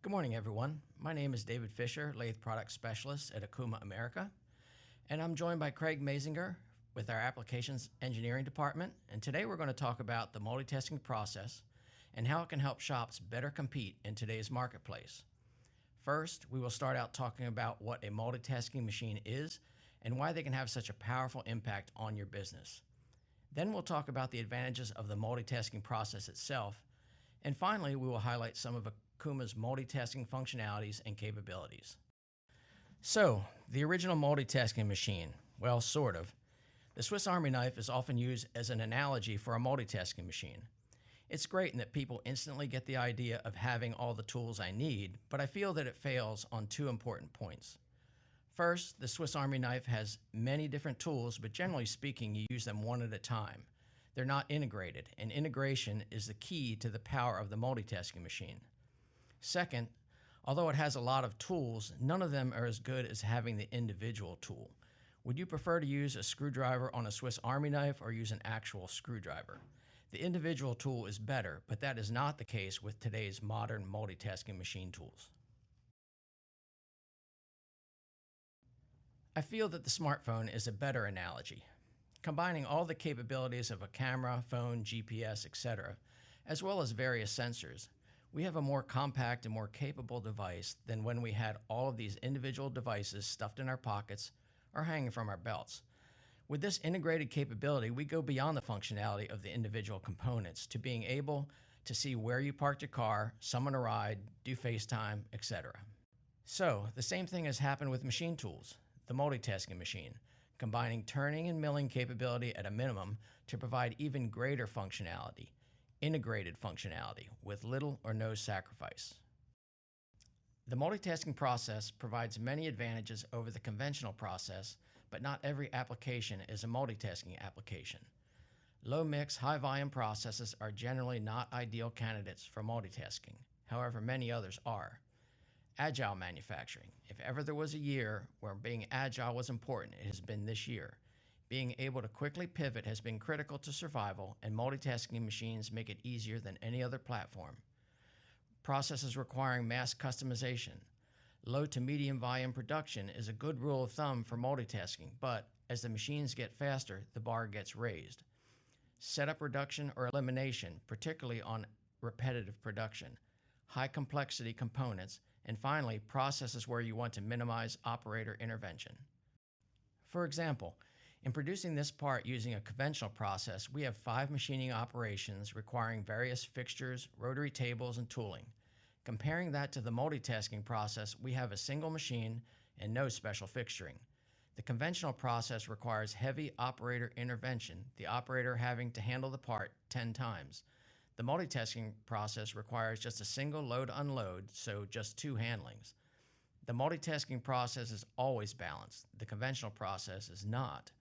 Good morning, everyone. My name is David Fisher, Lathe Product Specialist at Okuma America, and I'm joined by Craig Mazinger with our Applications Engineering Department. And today we're going to talk about the multitasking process and how it can help shops better compete in today's marketplace. First, we will start out talking about what a multitasking machine is and why they can have such a powerful impact on your business. Then we'll talk about the advantages of the multitasking process itself. And finally, we will highlight some of Okuma's multitasking functionalities and capabilities. So, the original multitasking machine, well, sort of. The Swiss Army knife is often used as an analogy for a multitasking machine. It's great in that people instantly get the idea of having all the tools I need, but I feel that it fails on two important points. First, the Swiss Army knife has many different tools, but generally speaking, you use them one at a time. They're not integrated, and integration is the key to the power of the multitasking machine. Second, although it has a lot of tools, none of them are as good as having the individual tool. Would you prefer to use a screwdriver on a Swiss Army knife or use an actual screwdriver? The individual tool is better, but that is not the case with today's modern multitasking machine tools. I feel that the smartphone is a better analogy. Combining all the capabilities of a camera, phone, GPS, etc., as well as various sensors, we have a more compact and more capable device than when we had all of these individual devices stuffed in our pockets or hanging from our belts. With this integrated capability, we go beyond the functionality of the individual components to being able to see where you parked your car, summon a ride, do FaceTime, etc. So, the same thing has happened with machine tools, the multitasking machine, combining turning and milling capability at a minimum to provide even greater functionality, integrated functionality, with little or no sacrifice. The multitasking process provides many advantages over the conventional process, but not every application is a multitasking application. Low-mix, high-volume processes are generally not ideal candidates for multitasking. However, many others are. Agile manufacturing. If ever there was a year where being agile was important, it has been this year. Being able to quickly pivot has been critical to survival, and multitasking machines make it easier than any other platform. Processes requiring mass customization. Low to medium volume production is a good rule of thumb for multitasking, but as the machines get faster, the bar gets raised. Setup reduction or elimination, particularly on repetitive production. High complexity components, and finally, processes where you want to minimize operator intervention. For example, in producing this part using a conventional process, we have 5 machining operations requiring various fixtures, rotary tables, and tooling. Comparing that to the multitasking process, we have a single machine and no special fixturing. The conventional process requires heavy operator intervention, the operator having to handle the part 10 times. The multitasking process requires just a single load-unload, so just 2 handlings. The multitasking process is always balanced. The conventional process is not.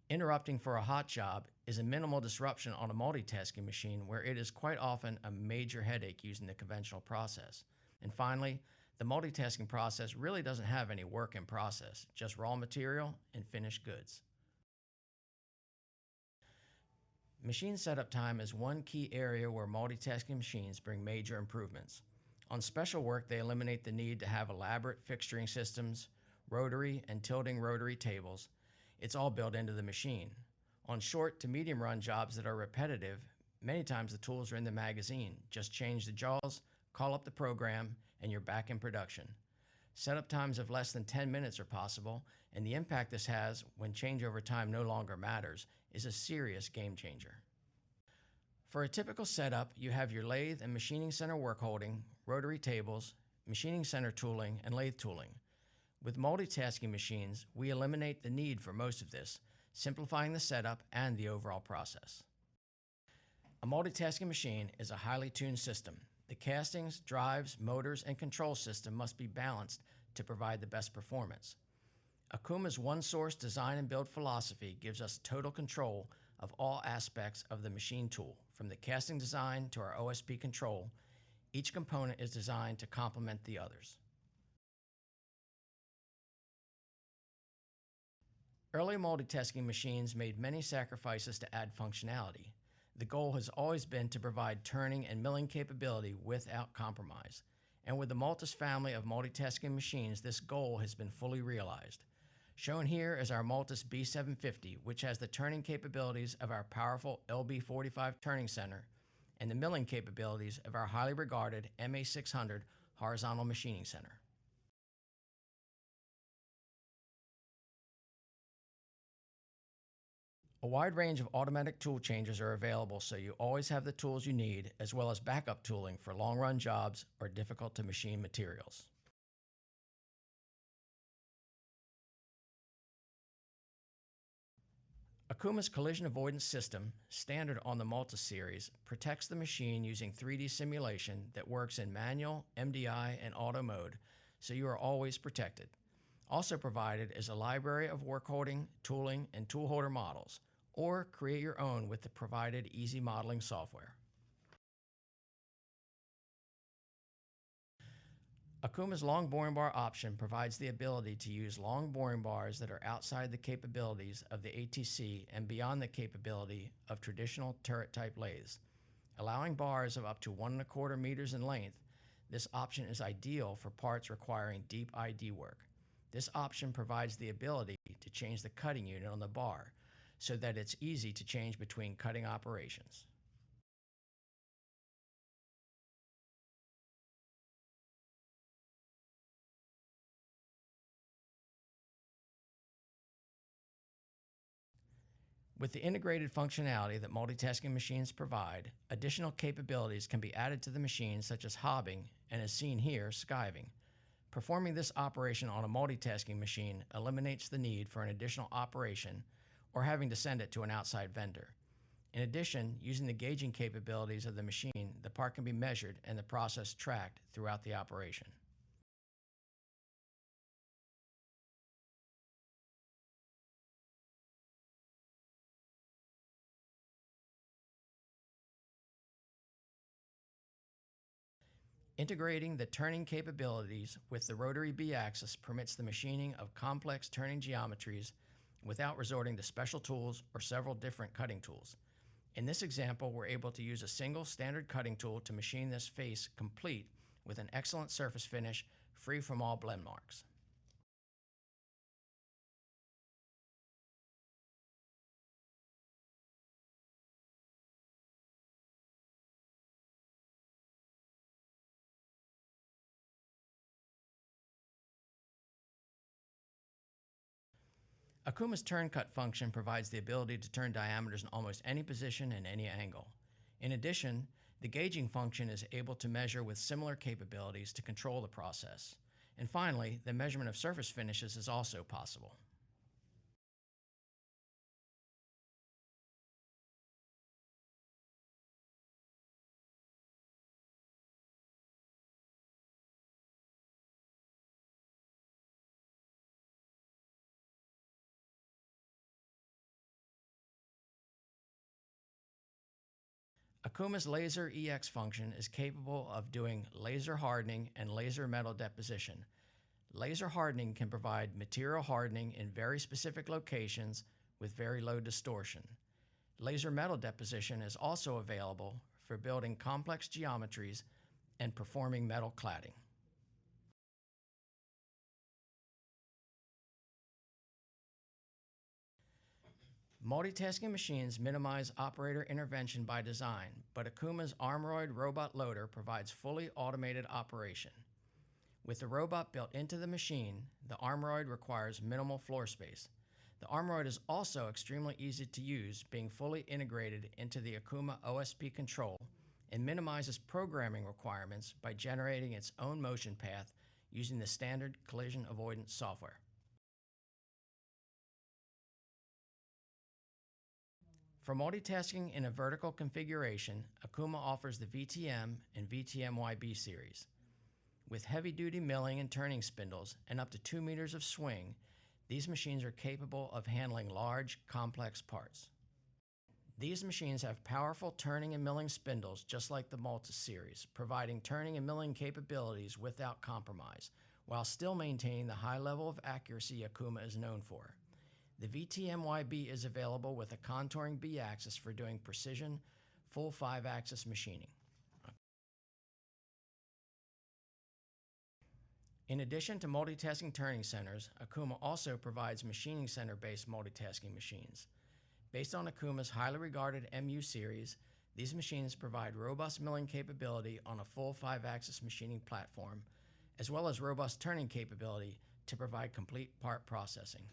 Interrupting for a hot job is a minimal disruption on a multitasking machine where it is quite often a major headache using the conventional process. And finally, the multitasking process really doesn't have any work in process, just raw material and finished goods. Machine setup time is one key area where multitasking machines bring major improvements. On special work, they eliminate the need to have elaborate fixturing systems, rotary and tilting rotary tables. It's all built into the machine. On short to medium run jobs that are repetitive, many times the tools are in the magazine. Just change the jaws, call up the program, and you're back in production. Setup times of less than 10 minutes are possible, and the impact this has when changeover time no longer matters is a serious game changer. For a typical setup, you have your lathe and machining center work holding, rotary tables, machining center tooling, and lathe tooling. With multitasking machines, we eliminate the need for most of this, simplifying the setup and the overall process. A multitasking machine is a highly tuned system. The castings, drives, motors, and control system must be balanced to provide the best performance. Okuma's one-source design and build philosophy gives us total control of all aspects of the machine tool, from the casting design to our OSP control. Each component is designed to complement the others. Early multitasking machines made many sacrifices to add functionality. The goal has always been to provide turning and milling capability without compromise. And with the Multis family of multitasking machines, this goal has been fully realized. Shown here is our Multis B750, which has the turning capabilities of our powerful LB45 turning center and the milling capabilities of our highly regarded MA600 horizontal machining center. A wide range of automatic tool changers are available, so you always have the tools you need, as well as backup tooling for long-run jobs or difficult-to-machine materials. Okuma's collision avoidance system, standard on the Malta series, protects the machine using 3D simulation that works in manual, MDI, and auto mode, so you are always protected. Also provided is a library of work holding, tooling, and tool holder models, or create your own with the provided easy modeling software. Okuma's long boring bar option provides the ability to use long boring bars that are outside the capabilities of the ATC and beyond the capability of traditional turret-type lathes. Allowing bars of up to 1¼ meters in length, this option is ideal for parts requiring deep ID work. This option provides the ability to change the cutting unit on the bar so that it's easy to change between cutting operations. With the integrated functionality that multitasking machines provide, additional capabilities can be added to the machine, such as hobbing and, as seen here, skiving. Performing this operation on a multitasking machine eliminates the need for an additional operation or having to send it to an outside vendor. In addition, using the gauging capabilities of the machine, the part can be measured and the process tracked throughout the operation. Integrating the turning capabilities with the rotary B-axis permits the machining of complex turning geometries without resorting to special tools or several different cutting tools. In this example, we're able to use a single standard cutting tool to machine this face complete with an excellent surface finish, free from all blend marks. Okuma's turn cut function provides the ability to turn diameters in almost any position and any angle. In addition, the gauging function is able to measure with similar capabilities to control the process. And finally, the measurement of surface finishes is also possible. Okuma's Laser EX function is capable of doing laser hardening and laser metal deposition. Laser hardening can provide material hardening in very specific locations with very low distortion. Laser metal deposition is also available for building complex geometries and performing metal cladding. Multitasking machines minimize operator intervention by design, but Okuma's Armoroid robot loader provides fully automated operation. With the robot built into the machine, the Armoroid requires minimal floor space. The Armoroid is also extremely easy to use, being fully integrated into the Okuma OSP control and minimizes programming requirements by generating its own motion path using the standard collision avoidance software. For multitasking in a vertical configuration, Okuma offers the VTM and VTM-YB series. With heavy-duty milling and turning spindles and up to 2 meters of swing, these machines are capable of handling large, complex parts. These machines have powerful turning and milling spindles just like the Multis series, providing turning and milling capabilities without compromise, while still maintaining the high level of accuracy Okuma is known for. The VTM-YB is available with a contouring B-axis for doing precision, full 5-axis machining. In addition to multitasking turning centers, Okuma also provides machining center-based multitasking machines. Based on Okuma's highly regarded MU series, these machines provide robust milling capability on a full 5-axis machining platform, as well as robust turning capability to provide complete part processing.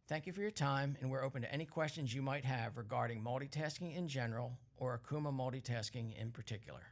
Thank you for your time, and we're open to any questions you might have regarding multitasking in general or Okuma multitasking in particular.